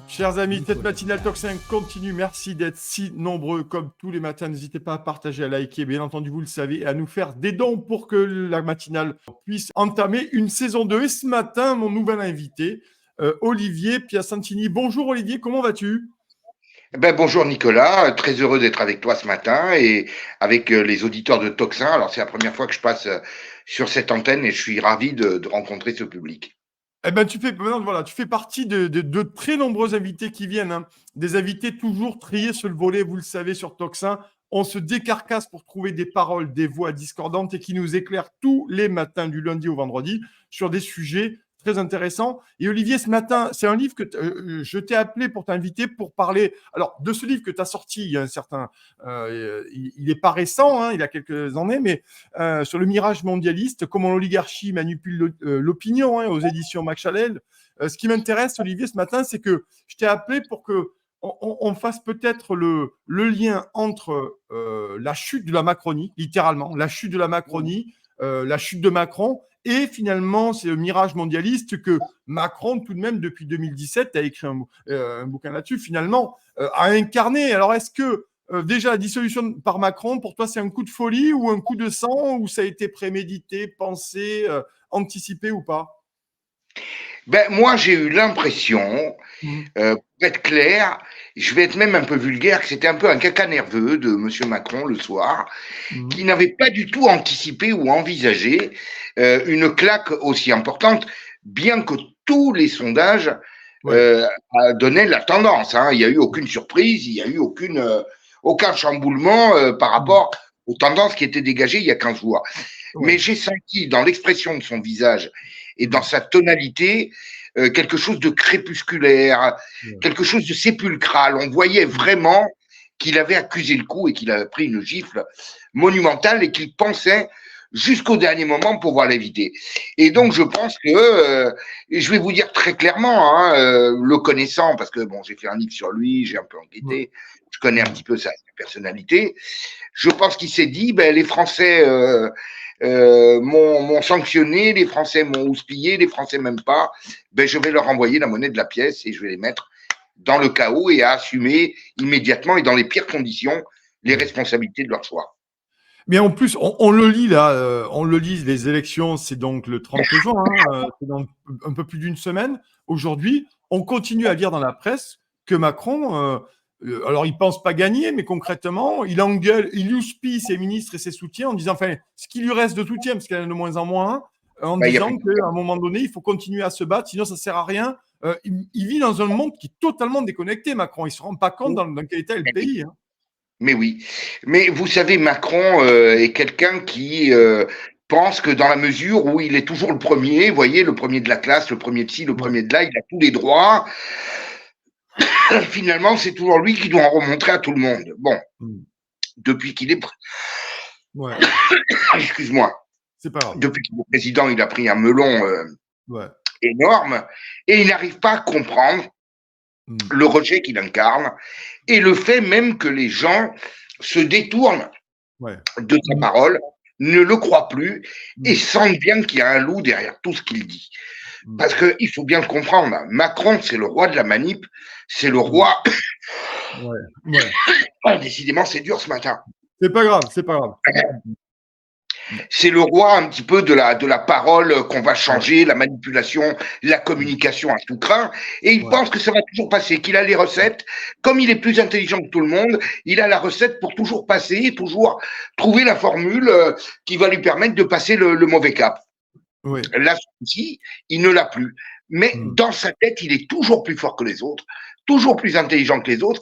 Chers amis, cette matinale Talk 5 continue. Merci d'être si nombreux comme tous les matins. N'hésitez pas à partager, à liker, bien entendu, vous le savez, et à nous faire des dons pour que la matinale puisse entamer une saison 2. Et ce matin, mon nouvel invité, Olivier Piacentini. Bonjour Olivier, comment vas-tu ? Bonjour Nicolas, très heureux d'être avec toi ce matin et avec les auditeurs de Toxin. Alors c'est la première fois que je passe sur cette antenne et je suis ravi de rencontrer ce public. Eh ben, tu fais partie de très nombreux invités qui viennent, hein. Des invités toujours triés sur le volet, vous le savez, sur Toxin. On se décarcasse pour trouver des paroles, des voix discordantes et qui nous éclairent tous les matins, du lundi au vendredi, sur des sujets très intéressants. Et Olivier, ce matin, c'est un livre que je t'ai appelé pour t'inviter pour parler. Alors, de ce livre que tu as sorti, il y a un certain. Il n'est pas récent, hein, il a quelques années, mais sur le mirage mondialiste, comment l'oligarchie manipule l'opinion, hein, aux éditions Machalel. Ce qui m'intéresse, Olivier, ce matin, c'est que je t'ai appelé pour que on fasse peut-être le lien entre la chute de la Macronie, littéralement, la chute de la Macronie, la chute de Macron, et finalement, c'est le mirage mondialiste que Macron, tout de même, depuis 2017, a écrit un bouquin là-dessus, finalement, a incarné. Alors, est-ce que déjà, la dissolution par Macron, pour toi, c'est un coup de folie ou un coup de sang, ou ça a été prémédité, pensé, anticipé ou pas ? Moi j'ai eu l'impression, pour être clair, je vais être même un peu vulgaire, que c'était un peu un caca nerveux de Monsieur Macron le soir, qui n'avait pas du tout anticipé ou envisagé une claque aussi importante, bien que tous les sondages donnaient la tendance. Hein. Il n'y a eu aucune surprise, il n'y a eu aucun chamboulement par rapport aux tendances qui étaient dégagées il y a 15 jours. Mais j'ai senti dans l'expression de son visage et dans sa tonalité quelque chose de crépusculaire, quelque chose de sépulcral. On voyait vraiment qu'il avait accusé le coup et qu'il avait pris une gifle monumentale et qu'il pensait jusqu'au dernier moment pouvoir l'éviter. Et donc, je pense que, je vais vous dire très clairement, hein, le connaissant, parce que bon, j'ai fait un livre sur lui, j'ai un peu enquêté, je connais un petit peu sa personnalité, je pense qu'il s'est dit, les Français m'ont sanctionné, les Français m'ont houspillé, les Français m'aiment pas, je vais leur envoyer la monnaie de la pièce et je vais les mettre dans le chaos et à assumer immédiatement et dans les pires conditions les responsabilités de leur choix. Mais en plus, on le lit là, on le lit, les élections, c'est donc le 30 juin, hein, c'est dans un peu plus d'une semaine. Aujourd'hui, on continue à lire dans la presse que Macron, alors il pense pas gagner, mais concrètement, il engueule, il houspille ses ministres et ses soutiens en disant, enfin, ce qui lui reste de soutien, parce qu'il y en a de moins en moins, en disant qu'à un moment donné, il faut continuer à se battre, sinon ça sert à rien. Il vit dans un monde qui est totalement déconnecté, Macron. Il se rend pas compte dans quel état est le pays, hein. Mais oui. Mais vous savez, Macron est quelqu'un qui pense que dans la mesure où il est toujours le premier, vous voyez, le premier de la classe, le premier de ci, le premier de là, il a tous les droits. Finalement, c'est toujours lui qui doit en remontrer à tout le monde. Bon, depuis qu'il est... Excuse-moi. C'est pas grave. Depuis qu'il est président, il a pris un melon énorme et il n'arrive pas à comprendre le rejet qu'il incarne et le fait même que les gens se détournent de sa parole, ne le croient plus et sentent bien qu'il y a un loup derrière tout ce qu'il dit. Parce qu'il faut bien le comprendre, Macron, c'est le roi de la manip, c'est le roi... Décidément, c'est dur ce matin. C'est pas grave, c'est pas grave. C'est le roi un petit peu de la parole qu'on va changer, la manipulation, la communication à tout crin. Et il pense que ça va toujours passer, qu'il a les recettes. Comme il est plus intelligent que tout le monde, il a la recette pour toujours passer, toujours trouver la formule qui va lui permettre de passer le mauvais cap. Là, celui-ci, il ne l'a plus. Mais dans sa tête, il est toujours plus fort que les autres, toujours plus intelligent que les autres.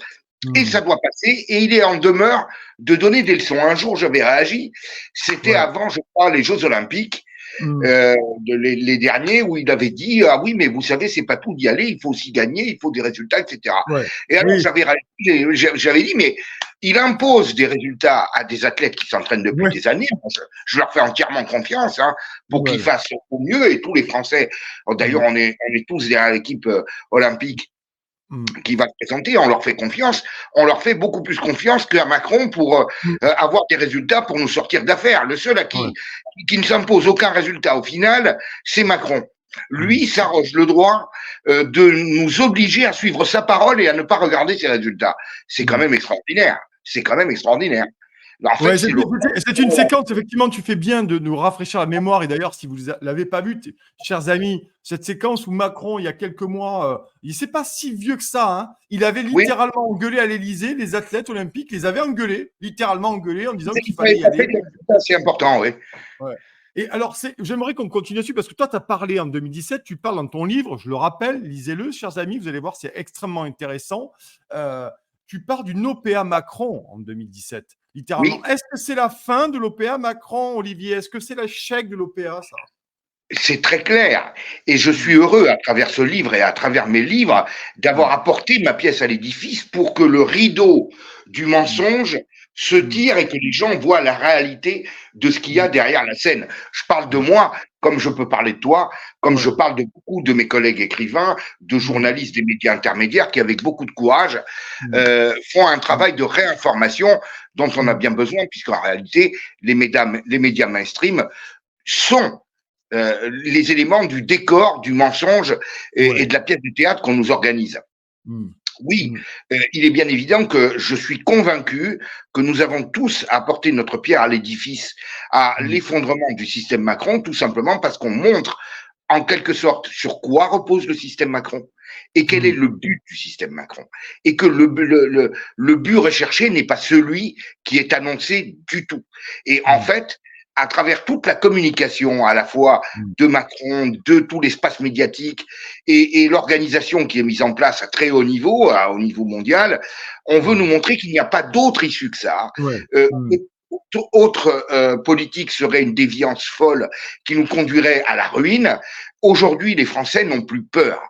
Et ça doit passer, et il est en demeure de donner des leçons. Un jour, j'avais réagi, c'était avant, je crois, les Jeux Olympiques, les derniers, où il avait dit, ah oui, mais vous savez, c'est pas tout d'y aller, il faut aussi gagner, il faut des résultats, etc. Et alors, j'avais dit, mais il impose des résultats à des athlètes qui s'entraînent depuis des années. Je leur fais entièrement confiance, hein, pour qu'ils fassent au mieux, et tous les Français, d'ailleurs, on est tous derrière l'équipe olympique qui va se présenter, on leur fait confiance, on leur fait beaucoup plus confiance qu'à Macron pour avoir des résultats pour nous sortir d'affaires. Le seul qui ne s'impose aucun résultat au final, c'est Macron. Lui s'arroge le droit de nous obliger à suivre sa parole et à ne pas regarder ses résultats. C'est quand même extraordinaire. C'est quand même extraordinaire. En fait, Ouais, c'est le... c'est une séquence, effectivement, tu fais bien de nous rafraîchir la mémoire. Et d'ailleurs, si vous ne l'avez pas vu, chers amis, cette séquence où Macron, il y a quelques mois, il n'est pas si vieux que ça, hein, il avait Oui, littéralement engueulé à l'Élysée, les athlètes olympiques les avaient engueulés, littéralement engueulés, en disant qu'il il fallait fallait y taper aller. des résultats, c'est important, oui. Ouais. Et alors, j'aimerais qu'on continue dessus parce que toi, tu as parlé en 2017, tu parles dans ton livre, je le rappelle, lisez-le, chers amis, vous allez voir, c'est extrêmement intéressant. Tu parles d'une OPA Macron en 2017, littéralement. Oui, Est-ce que c'est la fin de l'OPA Macron, Olivier? Est-ce que c'est l'échec de l'OPA, ça? c'est très clair. Et je suis heureux, à travers ce livre et à travers mes livres, d'avoir apporté ma pièce à l'édifice pour que le rideau du mensonge se tire et que les gens voient la réalité de ce qu'il y a derrière la scène. Je parle de moi comme je peux parler de toi, comme je parle de beaucoup de mes collègues écrivains, de journalistes des médias intermédiaires qui, avec beaucoup de courage, font un travail de réinformation dont on a bien besoin, puisqu'en réalité, les médias mainstream sont les éléments du décor, du mensonge et de la pièce de théâtre qu'on nous organise. Oui, il est bien évident que je suis convaincu que nous avons tous apporté notre pierre à l'édifice, à l'effondrement du système Macron, tout simplement parce qu'on montre en quelque sorte sur quoi repose le système Macron et quel est le but du système Macron. Et que le but recherché n'est pas celui qui est annoncé du tout. Et en fait, à travers toute la communication, à la fois de Macron, de tout l'espace médiatique et l'organisation qui est mise en place à très haut niveau, au niveau mondial, on veut nous montrer qu'il n'y a pas d'autre issue que ça. Autre politique serait une déviance folle qui nous conduirait à la ruine. Aujourd'hui, les Français n'ont plus peur.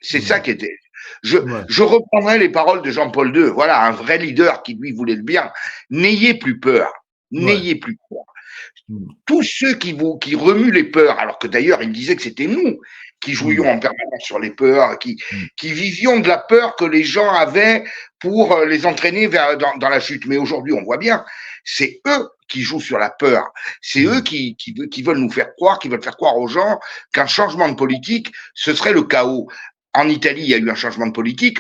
C'est ça qui était. Je reprendrai les paroles de Jean-Paul II. Voilà, un vrai leader qui lui voulait le bien. N'ayez plus peur. N'ayez plus peur. Tous ceux qui remuent les peurs, alors que d'ailleurs il disait que c'était nous qui jouions en permanence sur les peurs, qui vivions de la peur que les gens avaient pour les entraîner dans la chute. Mais aujourd'hui, on voit bien, c'est eux qui jouent sur la peur. C'est eux qui veulent nous faire croire, qui veulent faire croire aux gens qu'un changement de politique, ce serait le chaos. En Italie, il y a eu un changement de politique.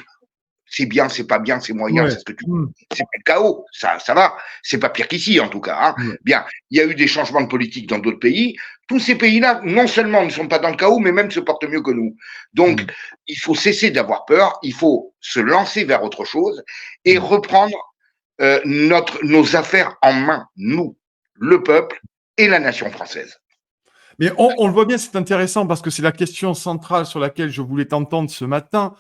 C'est bien, c'est pas bien, c'est moyen, c'est ce que tu veux. C'est pas le chaos, ça va. C'est pas pire qu'ici, en tout cas. Hein. Bien, il y a eu des changements de politique dans d'autres pays. Tous ces pays-là, non seulement ne sont pas dans le chaos, mais même se portent mieux que nous. Donc, il faut cesser d'avoir peur, il faut se lancer vers autre chose et reprendre nos affaires en main, nous, le peuple et la nation française. Mais on le voit bien, c'est intéressant parce que c'est la question centrale sur laquelle je voulais t'entendre ce matin,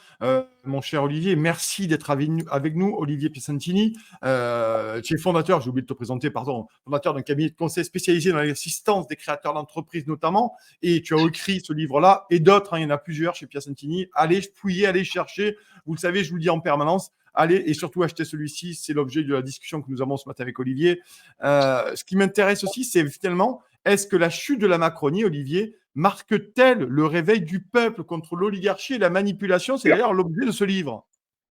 mon cher Olivier. Merci d'être avec nous, Olivier Piacentini. Tu es fondateur, j'ai oublié de te présenter, pardon, fondateur d'un cabinet de conseil spécialisé dans l'assistance des créateurs d'entreprises notamment. Et tu as écrit ce livre-là et d'autres, hein, il y en a plusieurs chez Piacentini. Allez fouiller, allez chercher. Vous le savez, je vous le dis en permanence. Allez et surtout achetez celui-ci. C'est l'objet de la discussion que nous avons ce matin avec Olivier. Ce qui m'intéresse aussi, c'est finalement, est-ce que la chute de la Macronie, Olivier, marque-t-elle le réveil du peuple contre l'oligarchie et la manipulation? C'est d'ailleurs l'objet de ce livre.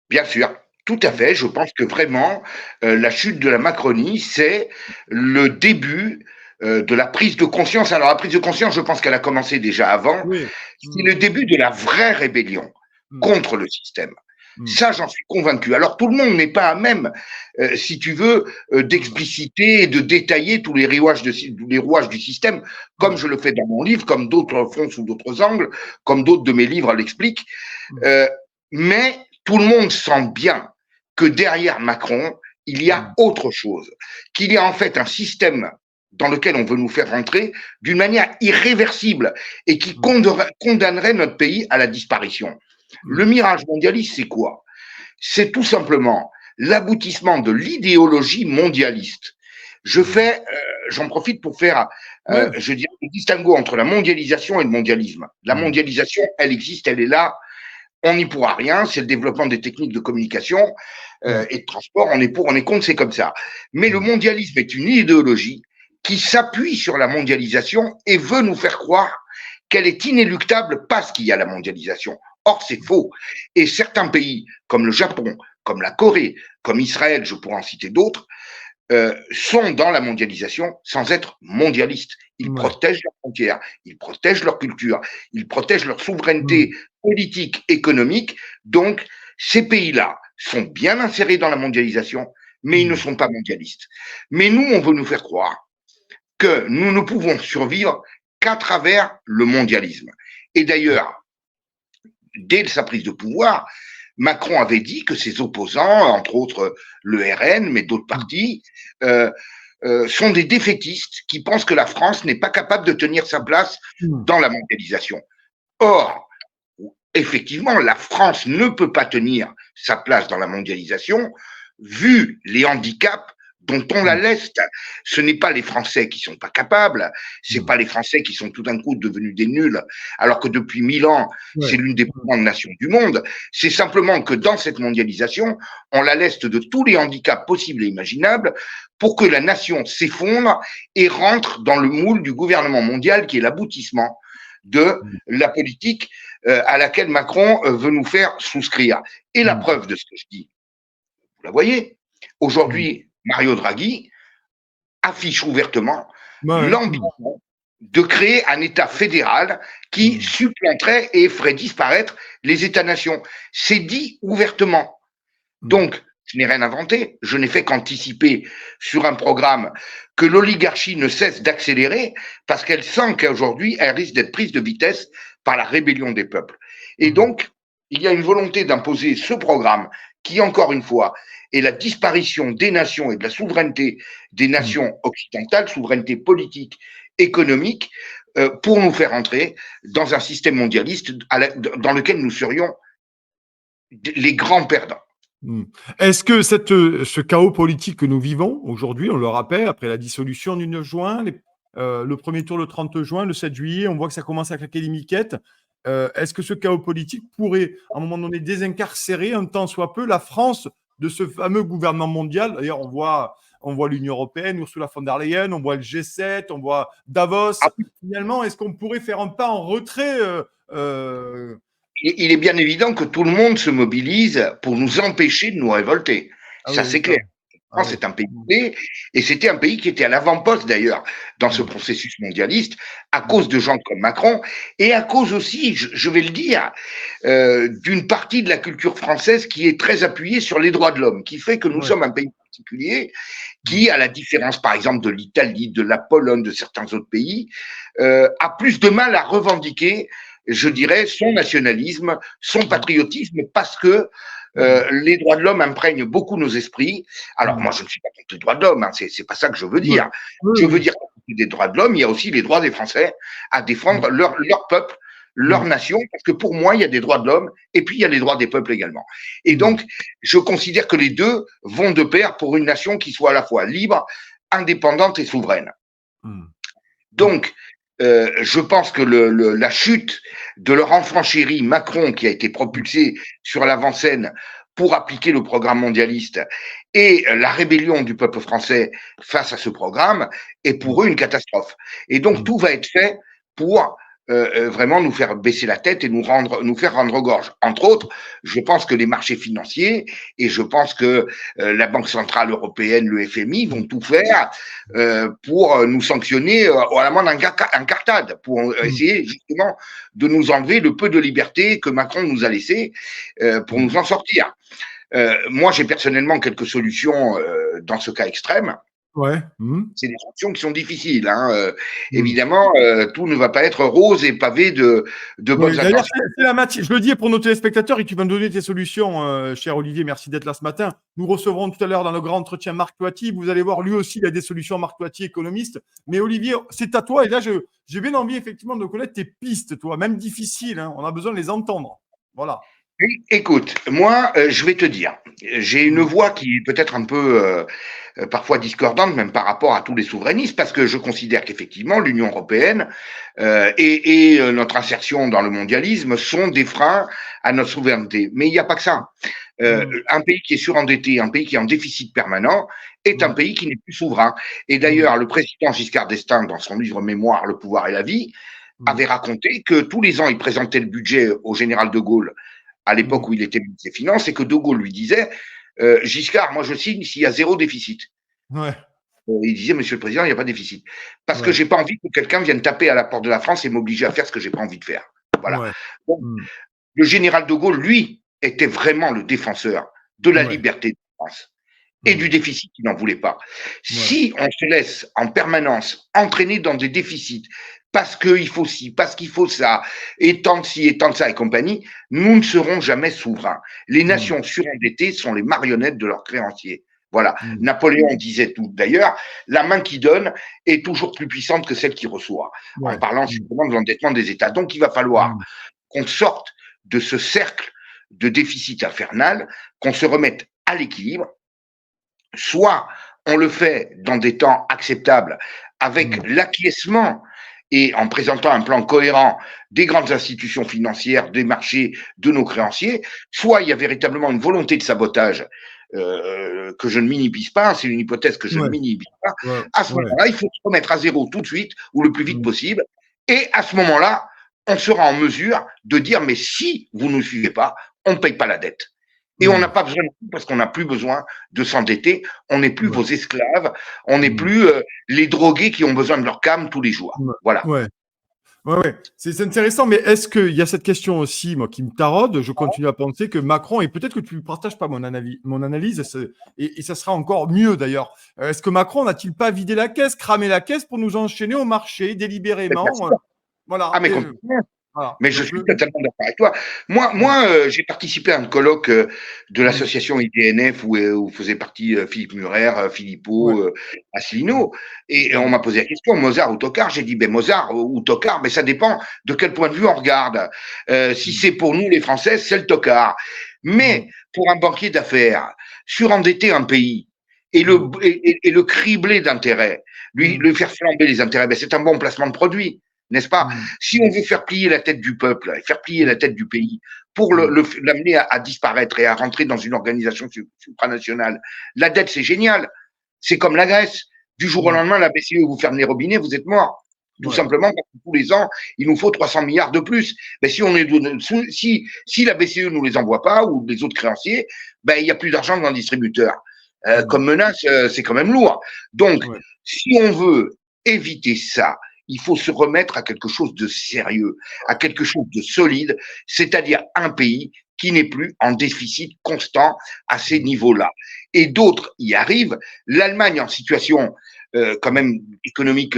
Bien sûr, tout à fait. Je pense que vraiment, la chute de la Macronie, c'est le début de la prise de conscience. Alors, la prise de conscience, je pense qu'elle a commencé déjà avant. C'est le début de la vraie rébellion contre le système. Ça, j'en suis convaincu. Alors, tout le monde n'est pas à même, si tu veux, d'expliciter et de détailler tous les rouages du système, comme je le fais dans mon livre, comme d'autres font sous d'autres angles, comme d'autres de mes livres l'expliquent. Mais tout le monde sent bien que derrière Macron, il y a autre chose, qu'il y a en fait un système dans lequel on veut nous faire rentrer d'une manière irréversible et qui condamnerait notre pays à la disparition. Le mirage mondialiste, c'est quoi? C'est tout simplement l'aboutissement de l'idéologie mondialiste. J'en profite pour faire, je dirais, le distinguo entre la mondialisation et le mondialisme. La mondialisation, elle existe, elle est là. On n'y pourra rien, c'est le développement des techniques de communication et de transport. On est pour, on est contre, c'est comme ça. Mais le mondialisme est une idéologie qui s'appuie sur la mondialisation et veut nous faire croire qu'elle est inéluctable parce qu'il y a la mondialisation. Or, c'est faux. Et certains pays, comme le Japon, comme la Corée, comme Israël, je pourrais en citer d'autres, sont dans la mondialisation sans être mondialistes. ils protègent leurs frontières, ils protègent leur culture, ils protègent leur souveraineté politique, économique. Donc, ces pays-là sont bien insérés dans la mondialisation, mais ils ne sont pas mondialistes. Mais nous, on veut nous faire croire que nous ne pouvons survivre qu'à travers le mondialisme. Et d'ailleurs, dès sa prise de pouvoir, Macron avait dit que ses opposants, entre autres le RN, mais d'autres partis, sont des défaitistes qui pensent que la France n'est pas capable de tenir sa place dans la mondialisation. Or, effectivement, la France ne peut pas tenir sa place dans la mondialisation, vu les handicaps dont on la laisse. Ce n'est pas les Français qui sont pas capables, c'est pas les Français qui sont tout d'un coup devenus des nuls, alors que depuis 1000 ans, c'est l'une des plus grandes nations du monde. C'est simplement que dans cette mondialisation, on la laisse de tous les handicaps possibles et imaginables pour que la nation s'effondre et rentre dans le moule du gouvernement mondial qui est l'aboutissement de la politique à laquelle Macron veut nous faire souscrire. Et la preuve de ce que je dis, vous la voyez, aujourd'hui, Mario Draghi affiche ouvertement l'ambition de créer un État fédéral qui supplanterait et ferait disparaître les États-nations. C'est dit ouvertement. Donc, je n'ai rien inventé, je n'ai fait qu'anticiper sur un programme que l'oligarchie ne cesse d'accélérer parce qu'elle sent qu'aujourd'hui, elle risque d'être prise de vitesse par la rébellion des peuples. Et donc, il y a une volonté d'imposer ce programme qui, encore une fois, est la disparition des nations et de la souveraineté des nations occidentales, souveraineté politique, économique, pour nous faire entrer dans un système mondialiste dans lequel nous serions les grands perdants. Est-ce que ce chaos politique que nous vivons aujourd'hui, on le rappelle, après la dissolution du 9 juin, le premier tour le 30 juin, le 7 juillet, on voit que ça commence à claquer les miquettes. Est-ce que ce chaos politique pourrait, à un moment donné, désincarcérer un tant soit peu la France de ce fameux gouvernement mondial? D'ailleurs, on voit l'Union européenne, Ursula von der Leyen, on voit le G7, on voit Davos. Finalement, est-ce qu'on pourrait faire un pas en retrait Il est bien évident que tout le monde se mobilise pour nous empêcher de nous révolter. Ça, c'est clair. La France est un pays clé, et c'était un pays qui était à l'avant-poste d'ailleurs dans ce processus mondialiste à cause de gens comme Macron et à cause aussi, je vais le dire, d'une partie de la culture française qui est très appuyée sur les droits de l'homme, qui fait que nous sommes un pays particulier qui, à la différence par exemple de l'Italie, de la Pologne, de certains autres pays, a plus de mal à revendiquer, je dirais, son nationalisme, son patriotisme, parce que les droits de l'homme imprègnent beaucoup nos esprits. Alors moi, je ne suis pas contre les droits de l'homme, hein, c'est pas ça que je veux dire. Je veux dire que des droits de l'homme, il y a aussi les droits des Français à défendre leur peuple, leur nation, parce que pour moi, il y a des droits de l'homme et puis il y a les droits des peuples également. Et donc, je considère que les deux vont de pair pour une nation qui soit à la fois libre, indépendante et souveraine. Donc, je pense que la chute de leur enfant chéri Macron, qui a été propulsé sur l'avant-scène pour appliquer le programme mondialiste, et la rébellion du peuple français face à ce programme, est pour eux une catastrophe. Et donc, tout va être fait pour vraiment nous faire baisser la tête et nous faire rendre gorge. Entre autres, je pense que les marchés financiers et je pense que la Banque centrale européenne, le FMI, vont tout faire pour nous sanctionner à la main d'un cartade, pour essayer justement de nous enlever le peu de liberté que Macron nous a laissé pour nous en sortir. Moi, j'ai personnellement quelques solutions dans ce cas extrême. C'est des solutions qui sont difficiles. Évidemment, tout ne va pas être rose et pavé de bonnes intentions. C'est la matière. Je le dis pour nos téléspectateurs et tu vas me donner tes solutions, cher Olivier. Merci d'être là ce matin. Nous recevrons tout à l'heure dans le grand entretien Marc Toiti. Vous allez voir, lui aussi, il a des solutions. Marc Toiti, économiste. Mais Olivier, c'est à toi. Et là, j'ai bien envie effectivement de connaître tes pistes, toi, même difficiles. On a besoin de les entendre. Voilà. Écoute, moi, je vais te dire, j'ai une voix qui est peut-être un peu parfois discordante, même par rapport à tous les souverainistes, parce que je considère qu'effectivement l'Union européenne et notre insertion dans le mondialisme sont des freins à notre souveraineté. Mais il n'y a pas que ça. Un pays qui est surendetté, un pays qui est en déficit permanent, est un pays qui n'est plus souverain. Et d'ailleurs, le président Giscard d'Estaing, dans son livre Mémoire, Le pouvoir et la vie, avait raconté que tous les ans, il présentait le budget au général de Gaulle à l'époque où il était ministre des Finances, et que De Gaulle lui disait Giscard, moi je signe s'il y a zéro déficit. il disait, Monsieur le Président, il n'y a pas de déficit. Parce que Ouais. j'ai pas envie que quelqu'un vienne taper à la porte de la France et m'obliger à faire ce que j'ai pas envie de faire. Voilà. Ouais. Donc, Mm. le général de Gaulle, lui, était vraiment le défenseur de la Ouais. liberté de France et du Mm. déficit, il n'en voulait pas. Ouais. Si on se laisse en permanence entraîner dans des déficits, parce qu'il faut ci, parce qu'il faut ça, et tant de ci, et tant de ça, et compagnie, nous ne serons jamais souverains. Les Mm. nations surendettées sont les marionnettes de leurs créanciers. Voilà. Mm. Napoléon disait tout. D'ailleurs, la main qui donne est toujours plus puissante que celle qui reçoit, en Ouais. parlant Mm. justement de l'endettement des États. Donc, il va falloir Mm. qu'on sorte de ce cercle de déficit infernal, qu'on se remette à l'équilibre. Soit on le fait dans des temps acceptables avec Mm. l'acquiescement et en présentant un plan cohérent des grandes institutions financières, des marchés, de nos créanciers, soit il y a véritablement une volonté de sabotage que je ne minimise pas, c'est une hypothèse que je ne Ouais. minimise pas. Ouais. À ce Ouais. moment-là, il faut se remettre à zéro tout de suite ou le plus vite Mm. possible. Et à ce moment-là, on sera en mesure de dire, mais si vous ne nous suivez pas, on ne paye pas la dette. Et on n'a Mm. pas besoin de vous parce qu'on n'a plus besoin de s'endetter. On n'est plus Ouais. vos esclaves. On n'est Mm. plus les drogués qui ont besoin de leur cam tous les jours. Ouais. Voilà. Ouais. Ouais, ouais. C'est intéressant, mais est-ce qu'il y a cette question aussi, moi, qui me taraude? Je continue à penser que Macron, et peut-être que tu ne partages pas mon analyse, et ça sera encore mieux d'ailleurs. Est-ce que Macron n'a-t-il pas vidé la caisse, cramé la caisse pour nous enchaîner au marché Mais bien délibérément? sûr. Ah, Voilà. mais complètement. Voilà. Mais je Donc, suis totalement d'accord avec toi. Moi, j'ai participé à un colloque de mm, l'association IDNF où faisait partie Philippe Murer, ouais, Philippot, mm, Asselineau. Et on mm, m'a posé la question, Mozart ou Tocard? J'ai dit, ben Mozart ou Tocard, ben ça dépend de quel point de vue on regarde. Si mm, c'est pour nous les Français, c'est le Tocard. Mais mm, pour un banquier d'affaires, surendetter un pays mm, et le cribler d'intérêts, lui mm, faire flamber les intérêts, ben c'est un bon placement de produit, n'est-ce pas? mm, Si on veut faire plier la tête du peuple, faire plier la mm, tête du pays, pour mm, l'amener à disparaître et à rentrer dans une organisation supranationale, la dette, c'est génial. C'est comme la Grèce. Du jour au mm, lendemain, la BCE vous ferme les robinets, vous êtes mort. Tout ouais, simplement parce que tous les ans, il nous faut 300 milliards de plus. Mais si la BCE nous les envoie pas, ou les autres créanciers, ben, il n'y a plus d'argent dans le distributeur. mm, Comme menace, c'est quand même lourd. Donc, ouais, si on veut éviter ça, il faut se remettre à quelque chose de sérieux, à quelque chose de solide, c'est-à-dire un pays qui n'est plus en déficit constant à ces mm, niveaux-là. Et d'autres y arrivent. L'Allemagne, en situation quand même économique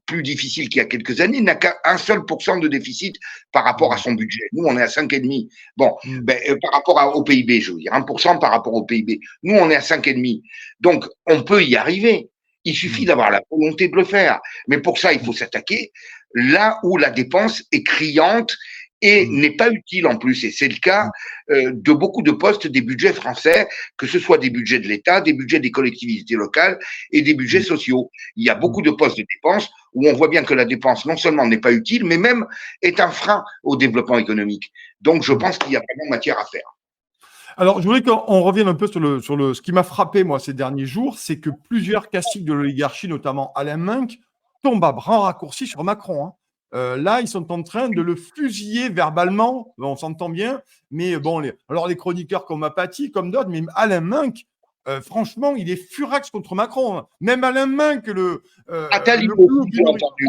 plus difficile qu'il y a quelques années, n'a qu'un seul pourcent de déficit par rapport à mm, son budget. Nous, on est à 5,5. Bon, mm, ben, par rapport au PIB, je veux dire, 1% par rapport au PIB. Nous, on est à 5,5. Donc, on peut y arriver. Il suffit mm, d'avoir la volonté de le faire. Mais pour ça, il faut s'attaquer là où la dépense est criante et mm, n'est pas utile en plus. Et c'est le cas de beaucoup de postes des budgets français, que ce soit des budgets de l'État, des budgets des collectivités locales et des budgets mm, sociaux. Il y a mm. beaucoup de postes de dépenses où on voit bien que la dépense non seulement n'est pas utile, mais même est un frein au développement économique. Donc je Mm. pense qu'il y a vraiment matière à faire. Alors, je voudrais qu'on revienne un peu ce qui m'a frappé, moi, ces derniers jours, c'est que plusieurs classiques de l'oligarchie, notamment Alain Minc, tombent à bras raccourcis sur Macron, hein. Là, ils sont en train de le fusiller verbalement, on s'entend bien, mais bon, les chroniqueurs comme Apathy, comme d'autres, mais Alain Minc, franchement, il est furax contre Macron, hein. Même Alain Minc, Attali le aussi, clou du j'ai nourri. entendu.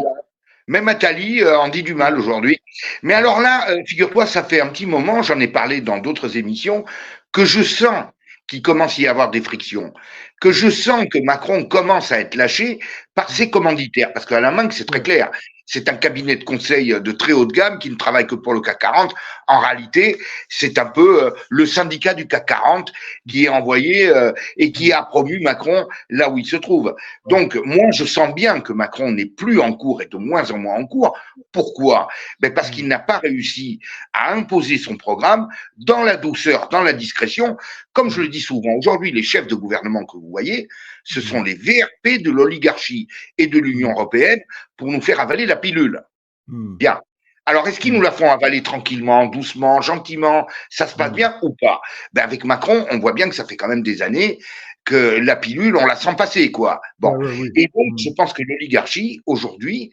Même Attali en dit du mal Ouais, aujourd'hui. Mais ouais. alors là, figure-toi, ça fait un petit moment, j'en ai parlé dans d'autres émissions, que je sens qu'il commence à y avoir des frictions, que Mm, je sens que Macron commence à être lâché par mm, ses commanditaires. Parce qu'à la main, c'est très ouais, clair. C'est un cabinet de conseil de très haut de gamme qui ne travaille que pour le CAC 40. En réalité, c'est un peu le syndicat du CAC 40 qui est envoyé et qui mm, a promu Macron là où il se trouve. ouais, Donc, moi, je sens bien que Macron n'est plus en cours et de moins en moins en cours. Pourquoi? Ben parce mm, qu'il n'a pas réussi à imposer son programme dans la douceur, dans la discrétion. Comme je mm, le dis souvent, aujourd'hui, les chefs de gouvernement que vous voyez, ce sont mm, les VRP de l'oligarchie et de l'Union mm, européenne pour nous faire avaler la pilule. mm, Bien. Alors, est-ce qu'ils nous mm, la font avaler tranquillement, doucement, gentiment? Ça se passe mm. bien ou pas? Ben, avec Macron, on voit bien que ça fait quand même des années que la pilule, on la sent passer, quoi. Ouais, Bon. ouais, oui. Et donc, Mm, je pense que l'oligarchie, aujourd'hui,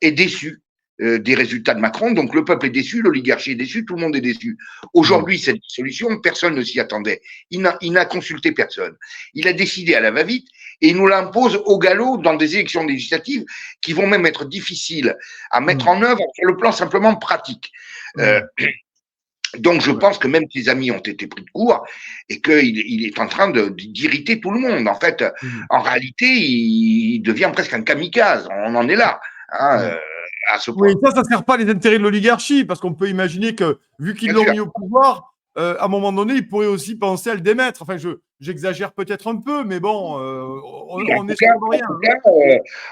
est déçue. des résultats de Macron. Donc le peuple est déçu, l'oligarchie est déçue, tout le monde est déçu. Aujourd'hui, cette solution, personne ne s'y attendait. Il n'a consulté personne. Il a décidé à la va-vite et il nous l'impose au galop dans des élections législatives qui vont même être difficiles à mettre en œuvre sur le plan simplement pratique. Donc je pense que même ses amis ont été pris de court et qu'il est en train d'irriter tout le monde. En fait, en réalité, il devient presque un kamikaze. On en est là. À ce point. Oui, ça ne sert pas les intérêts de l'oligarchie, parce qu'on peut imaginer que, vu qu'ils l'ont mis au pouvoir, à un moment donné, ils pourraient aussi penser à le démettre. Enfin, j'exagère peut-être un peu, mais bon, on est sur rien.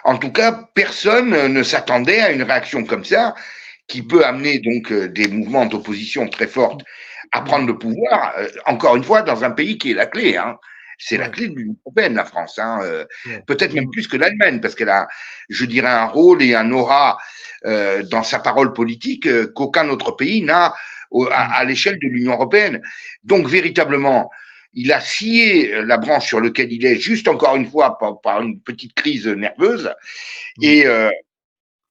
En tout cas, personne ne s'attendait à une réaction comme ça, qui peut amener donc des mouvements d'opposition très fortes à prendre le pouvoir, encore une fois, dans un pays qui est la clé. C'est la clé de l'Union européenne, la France. Peut-être même plus que l'Allemagne, parce qu'elle a, je dirais, un rôle et un aura dans sa parole politique qu'aucun autre pays n'a à l'échelle de l'Union européenne. Donc, véritablement, il a scié la branche sur laquelle il est, juste encore une fois, par une petite crise nerveuse. Et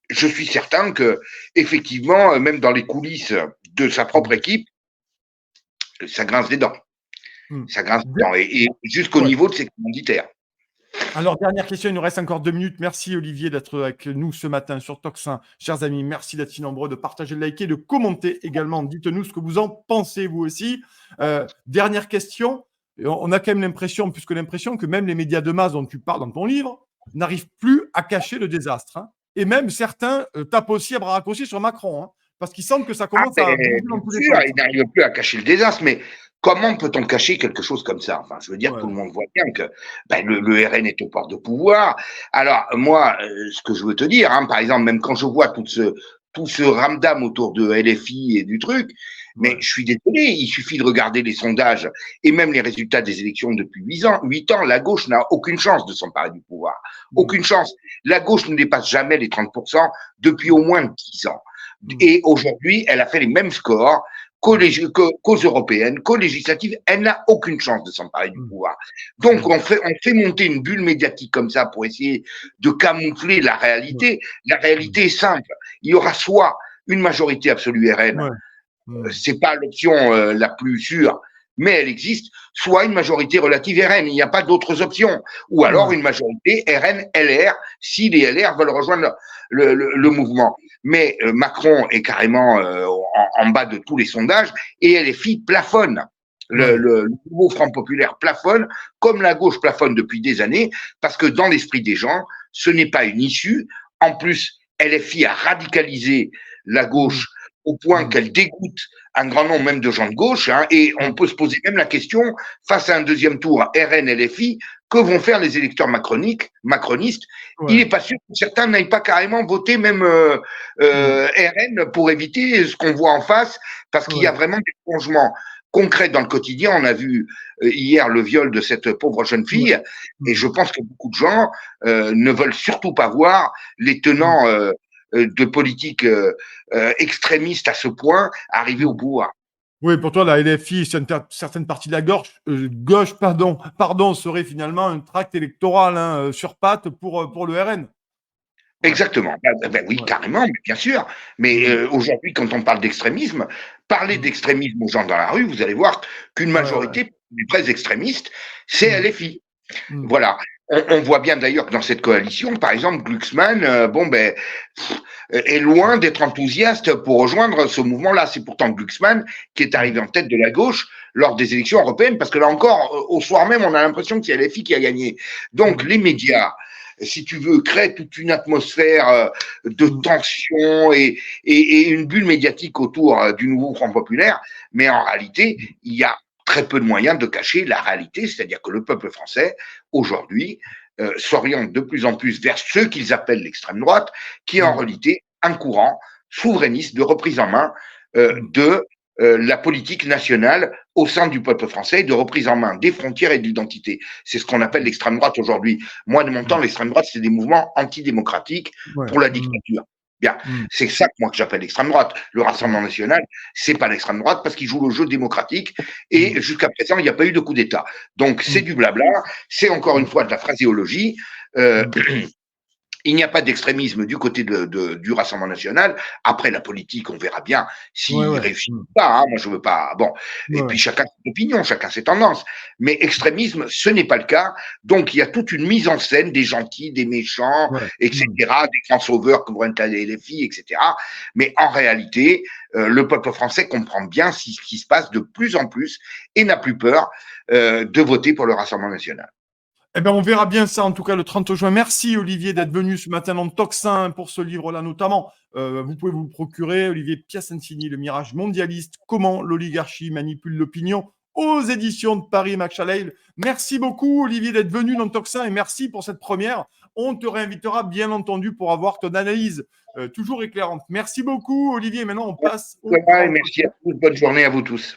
je suis certain que, effectivement, même dans les coulisses de sa propre équipe, ça grince des dents. Ça grince des dents, et jusqu'au niveau de ses commanditaires. Alors, dernière question, il nous reste encore 2 minutes. Merci Olivier d'être avec nous ce matin sur Tocsin. Chers amis, merci d'être si nombreux, de partager, de liker, de commenter également. Dites-nous ce que vous en pensez, vous aussi. Dernière question. On a quand même l'impression, plus que l'impression, que même les médias de masse dont tu parles dans ton livre n'arrivent plus à cacher le désastre. Et même certains tapent aussi à bras raccourcis sur Macron, parce qu'ils sentent que ça commence à bouger dans tous les sens. Ils n'arrivent plus à cacher le désastre, mais comment peut-on cacher quelque chose comme ça? Enfin, je veux dire, tout le monde voit bien que le RN est au port de pouvoir. Alors, moi, ce que je veux te dire, par exemple, même quand je vois tout ce ramdam autour de LFI et du truc, mais je suis désolé, il suffit de regarder les sondages et même les résultats des élections depuis 8 ans, la gauche n'a aucune chance de s'emparer du pouvoir. Aucune chance. La gauche ne dépasse jamais les 30% depuis au moins 10 ans. Et aujourd'hui, elle a fait les mêmes scores qu'aux européennes, qu'aux législatives. Elle n'a aucune chance de s'emparer du pouvoir. Donc, on fait monter une bulle médiatique comme ça pour essayer de camoufler la réalité. La réalité est simple. Il y aura soit une majorité absolue RN, c'est pas l'option la plus sûre, mais elle existe, soit une majorité relative RN. Il n'y a pas d'autres options. Ou alors une majorité RN-LR, si les LR veulent rejoindre le mouvement. Mais Macron est carrément en bas de tous les sondages et LFI plafonne. Le nouveau Front populaire plafonne, comme la gauche plafonne depuis des années, parce que dans l'esprit des gens, ce n'est pas une issue. En plus, LFI a radicalisé la gauche au point qu'elle dégoûte un grand nombre même de gens de gauche, et on peut se poser même la question, face à un deuxième tour RN-LFI, que vont faire les électeurs macronistes? Il n'est pas sûr que certains n'aillent pas carrément voter même RN pour éviter ce qu'on voit en face, parce qu'il y a vraiment des changements concrets dans le quotidien. On a vu hier le viol de cette pauvre jeune fille, et je pense que beaucoup de gens ne veulent surtout pas voir les tenants de politique extrémiste à ce point arriver au pouvoir. Oui, pour toi, la LFI, certaines parties de la gauche, serait finalement un tract électoral sur pattes pour le RN. Exactement. Oui, carrément, mais bien sûr. Mais aujourd'hui, quand on parle d'extrémisme, parler d'extrémisme aux gens dans la rue, vous allez voir qu'une majorité des vrais extrémistes, c'est LFI. Voilà. On voit bien d'ailleurs que dans cette coalition, par exemple, Glucksmann, est loin d'être enthousiaste pour rejoindre ce mouvement-là. C'est pourtant Glucksmann qui est arrivé en tête de la gauche lors des élections européennes, parce que là encore, au soir même, on a l'impression que c'est LFI qui a gagné. Donc, les médias, si tu veux, créent toute une atmosphère de tension et une bulle médiatique autour du nouveau Front populaire, mais en réalité, il y a très peu de moyens de cacher la réalité, c'est-à-dire que le peuple français, aujourd'hui, s'oriente de plus en plus vers ceux qu'ils appellent l'extrême droite, qui est en réalité un courant souverainiste de reprise en main de la politique nationale au sein du peuple français, de reprise en main des frontières et de l'identité. C'est ce qu'on appelle l'extrême droite aujourd'hui. Moi, de mon temps, l'extrême droite, c'est des mouvements antidémocratiques pour la dictature. Bien, c'est ça que moi que j'appelle l'extrême droite. Le Rassemblement national, c'est pas l'extrême droite parce qu'il joue le jeu démocratique et jusqu'à présent, il n'y a pas eu de coup d'État. Donc c'est du blabla, c'est encore une fois de la phraséologie Il n'y a pas d'extrémisme du côté du Rassemblement national. Après, la politique, on verra bien s'il réussit ou pas. Hein. Moi, je veux pas. Bon. Et puis, chacun ses opinions, chacun ses tendances. Mais extrémisme, ce n'est pas le cas. Donc, il y a toute une mise en scène des gentils, des méchants, etc., des grands sauveurs comme les filles, etc. Mais en réalité, le peuple français comprend bien ce qui se passe de plus en plus et n'a plus peur de voter pour le Rassemblement national. Eh bien, on verra bien ça, en tout cas, le 30 juin. Merci, Olivier, d'être venu ce matin dans Toxin pour ce livre-là, notamment. Vous pouvez vous le procurer, Olivier Piacentini, Le Mirage mondialiste, comment l'oligarchie manipule l'opinion, aux éditions de Paris Machalale. Merci beaucoup, Olivier, d'être venu dans Toxin et merci pour cette première. On te réinvitera, bien entendu, pour avoir ton analyse toujours éclairante. Merci beaucoup, Olivier. Maintenant, on passe au... Merci à tous. Bonne journée à vous tous.